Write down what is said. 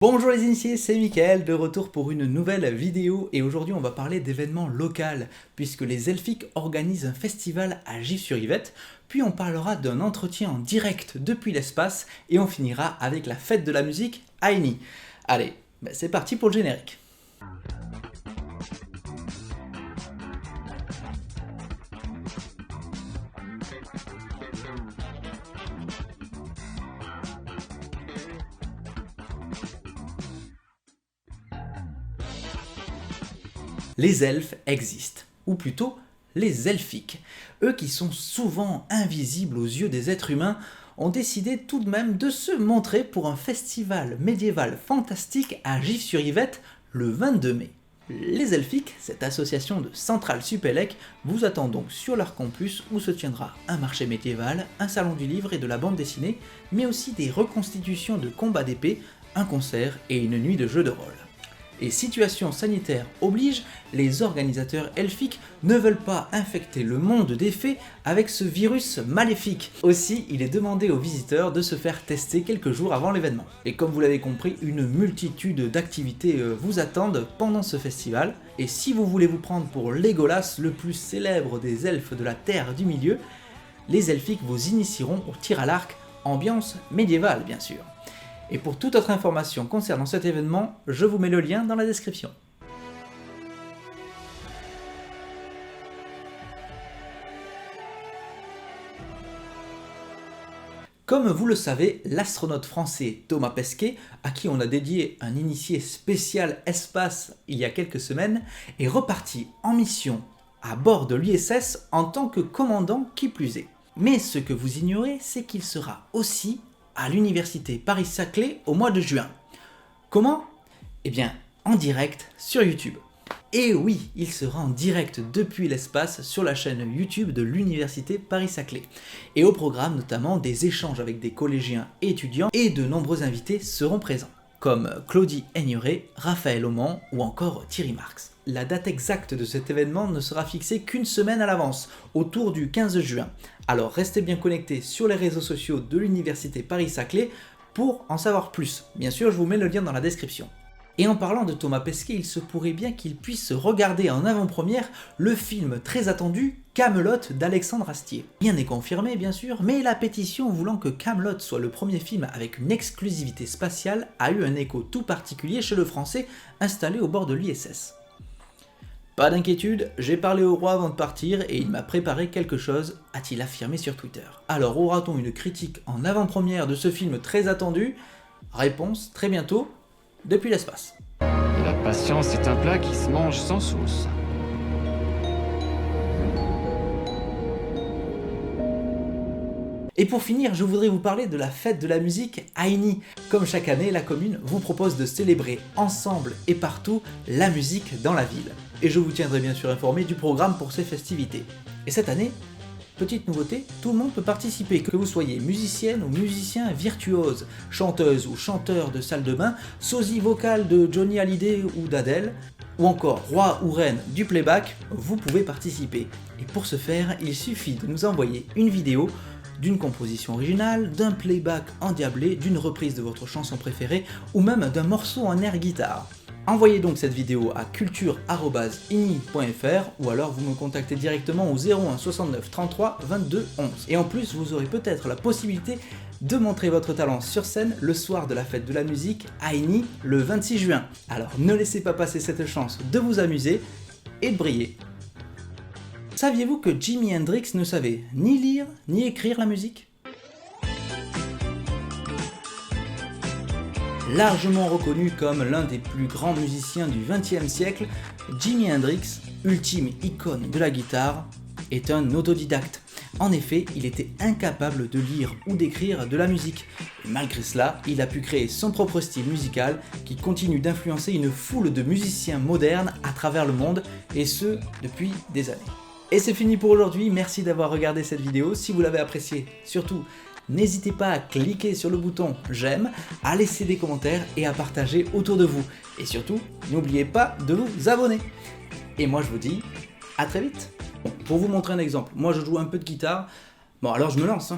Bonjour les initiés, c'est Mickaël de retour pour une nouvelle vidéo et aujourd'hui on va parler d'événements locaux puisque les Elfiques organisent un festival à Gif-sur-Yvette, puis on parlera d'un entretien en direct depuis l'espace et on finira avec la fête de la musique Aini. Allez, c'est parti pour le générique. Les elfes existent, ou plutôt les elfiques. Eux qui sont souvent invisibles aux yeux des êtres humains ont décidé tout de même de se montrer pour un festival médiéval fantastique à Gif-sur-Yvette le 22 mai. Les Elfiques, cette association de Centrale Supélec, vous attend donc sur leur campus où se tiendra un marché médiéval, un salon du livre et de la bande dessinée, mais aussi des reconstitutions de combats d'épée, un concert et une nuit de jeux de rôle. Et situation sanitaire oblige, les organisateurs elfiques ne veulent pas infecter le monde des fées avec ce virus maléfique. Aussi, il est demandé aux visiteurs de se faire tester quelques jours avant l'événement. Et comme vous l'avez compris, une multitude d'activités vous attendent pendant ce festival. Et si vous voulez vous prendre pour Legolas, le plus célèbre des elfes de la Terre du Milieu, les elfiques vous initieront au tir à l'arc, ambiance médiévale bien sûr. Et pour toute autre information concernant cet événement, je vous mets le lien dans la description. Comme vous le savez, l'astronaute français Thomas Pesquet, à qui on a dédié un initié spécial espace il y a quelques semaines, est reparti en mission à bord de l'ISS en tant que commandant qui plus est. Mais ce que vous ignorez, c'est qu'il sera aussi à l'université Paris-Saclay au mois de juin. Comment ? Eh bien, en direct sur YouTube. Et oui, il sera en direct depuis l'espace sur la chaîne YouTube de l'université Paris-Saclay. Et au programme notamment des échanges avec des collégiens et étudiants et de nombreux invités seront présents, comme Claudie Aigneret, Raphaël Aumont ou encore Thierry Marx. La date exacte de cet événement ne sera fixée qu'une semaine à l'avance, autour du 15 juin. Alors restez bien connectés sur les réseaux sociaux de l'université Paris-Saclay pour en savoir plus. Bien sûr, je vous mets le lien dans la description. Et en parlant de Thomas Pesquet, il se pourrait bien qu'il puisse regarder en avant-première le film très attendu Kaamelott d'Alexandre Astier. Rien n'est confirmé bien sûr, mais la pétition voulant que Kaamelott soit le premier film avec une exclusivité spatiale a eu un écho tout particulier chez le français installé au bord de l'ISS. Pas d'inquiétude, j'ai parlé au roi avant de partir et il m'a préparé quelque chose, a-t-il affirmé sur Twitter. Alors aura-t-on une critique en avant-première de ce film très attendu ? Réponse très bientôt, depuis l'espace. La patience est un plat qui se mange sans sauce. Et pour finir, je voudrais vous parler de la fête de la musique Aini. Comme chaque année, la commune vous propose de célébrer ensemble et partout la musique dans la ville. Et je vous tiendrai bien sûr informé du programme pour ces festivités. Et cette année, petite nouveauté, tout le monde peut participer, que vous soyez musicienne ou musicien virtuose, chanteuse ou chanteur de salle de bain, sosie vocale de Johnny Hallyday ou d'Adèle, ou encore roi ou reine du playback, vous pouvez participer. Et pour ce faire, il suffit de nous envoyer une vidéo d'une composition originale, d'un playback endiablé, d'une reprise de votre chanson préférée ou même d'un morceau en air guitare. Envoyez donc cette vidéo à culture@ini.fr ou alors vous me contactez directement au 01 69 33 22 11. Et en plus, vous aurez peut-être la possibilité de montrer votre talent sur scène le soir de la fête de la musique à Ini le 26 juin. Alors ne laissez pas passer cette chance de vous amuser et de briller. Saviez-vous que Jimi Hendrix ne savait ni lire ni écrire la musique ? Largement reconnu comme l'un des plus grands musiciens du XXe siècle, Jimi Hendrix, ultime icône de la guitare, est un autodidacte. En effet, il était incapable de lire ou d'écrire de la musique. Et malgré cela, il a pu créer son propre style musical qui continue d'influencer une foule de musiciens modernes à travers le monde, et ce, depuis des années. Et c'est fini pour aujourd'hui, merci d'avoir regardé cette vidéo. Si vous l'avez appréciée, surtout, n'hésitez pas à cliquer sur le bouton j'aime, à laisser des commentaires et à partager autour de vous. Et surtout, n'oubliez pas de vous abonner. Et moi je vous dis à très vite. Bon, pour vous montrer un exemple, moi je joue un peu de guitare, bon alors je me lance.